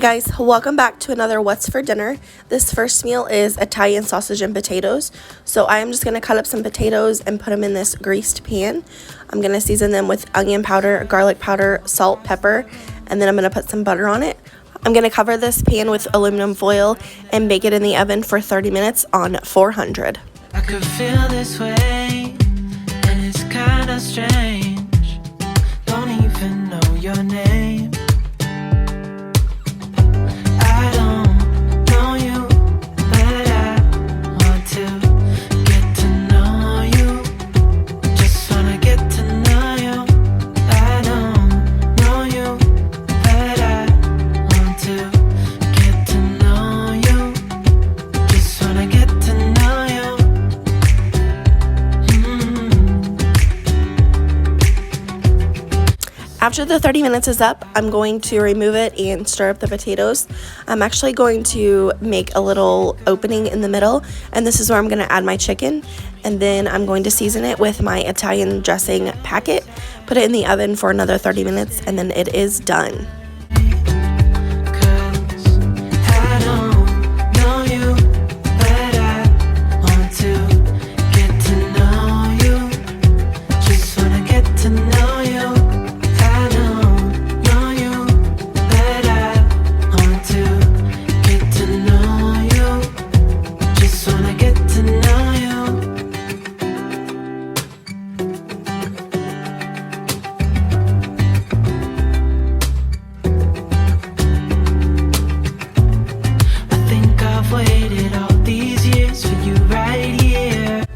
Guys, welcome back to another What's for Dinner. This first meal is Italian sausage and potatoes. So I am just going to cut up some potatoes and put them in this greased pan. I'm going to season them with onion powder, garlic powder, salt, pepper, and then I'm going to put some butter on it. I'm going to cover this pan with aluminum foil and bake it in the oven for 30 minutes on 400. I could feel this way, and it's kind of strange. Don't even know your name. After the 30 minutes is up, I'm going to remove it and stir up the potatoes. I'm actually going to make a little opening in the middle, and this is where I'm going to add my chicken. And then I'm going to season it with my Italian dressing packet, put it in the oven for another 30 minutes, and then it is done.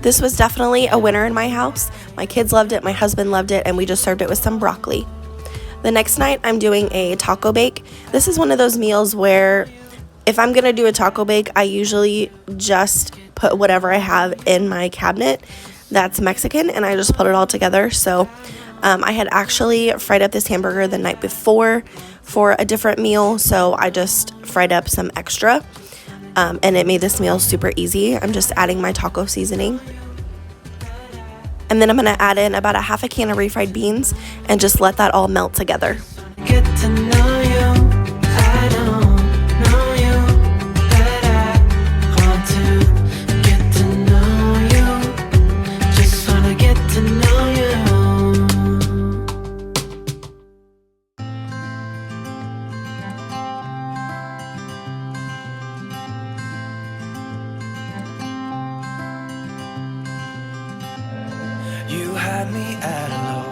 This was definitely a winner in my house. My kids loved it, my husband loved it, and we just served it with some broccoli. The next night, I'm doing a taco bake. This is one of those meals where if I'm gonna do a taco bake, I usually just put whatever I have in my cabinet that's Mexican, and I just put it all together. So I had actually fried up this hamburger the night before for a different meal, so I just fried up some extra. And it made this meal super easy. I'm just adding my taco seasoning. And then I'm gonna add in about a half a can of refried beans and just let that all melt together. Get to know you. I don't know you, but I want to get to know you. Just wanna get to know you. You had me at hello.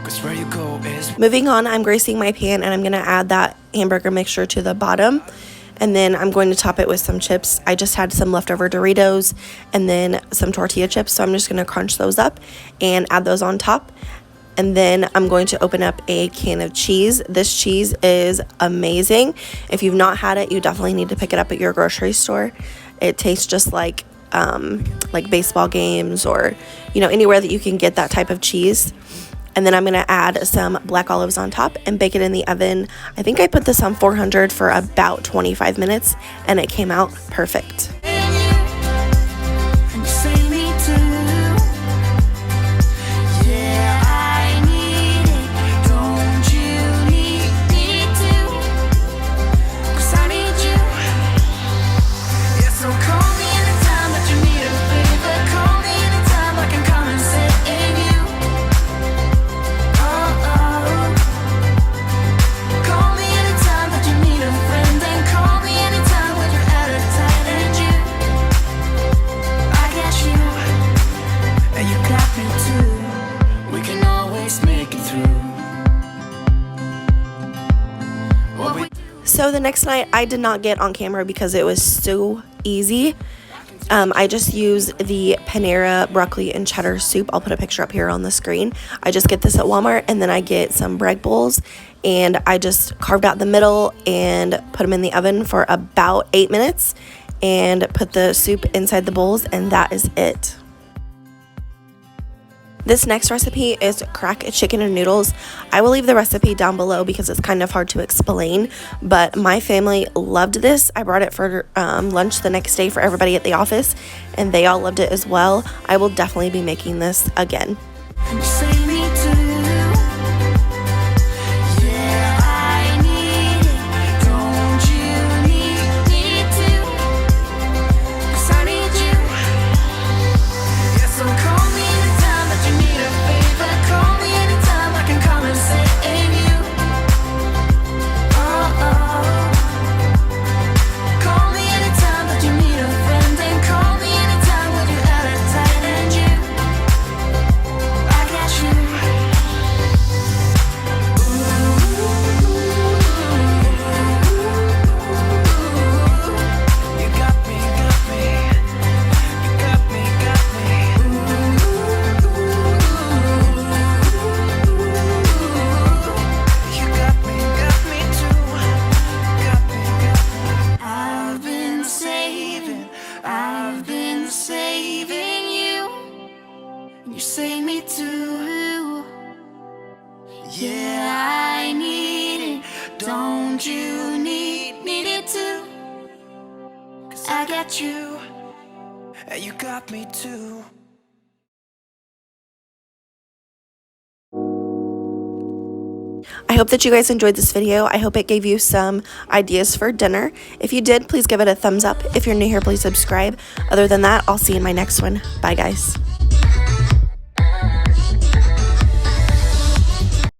'Cause where you go is. Moving on, I'm greasing my pan and I'm gonna add that hamburger mixture to the bottom. And then I'm going to top it with some chips. I just had some leftover Doritos and then some tortilla chips. So I'm just gonna crunch those up and add those on top. And then I'm going to open up a can of cheese. This cheese is amazing. If you've not had it, you definitely need to pick it up at your grocery store. It tastes just like baseball games or, you know, anywhere that you can get that type of cheese. And then I'm going to add some black olives on top and bake it in the oven. I think I put this on 400 for about 25 minutes and it came out perfect. So the next night I did not get on camera because it was so easy. I just use the Panera broccoli and cheddar soup. I'll put a picture up here on the screen. I just get this at Walmart, and then I get some bread bowls and I just carved out the middle and put them in the oven for about 8 minutes and put the soup inside the bowls, and that is it. This next recipe is crack chicken and noodles. I will leave the recipe down below because it's kind of hard to explain, but my family loved this. I brought it for lunch the next day for everybody at the office, and they all loved it as well. I will definitely be making this again. Yeah. Yeah, I need it. Don't you need it too? 'Cause I got you, and you got me too. I hope that you guys enjoyed this video. I hope it gave you some ideas for dinner. If you did, please give it a thumbs up. If you're new here, please subscribe. Other than that, I'll see you in my next one. Bye, guys.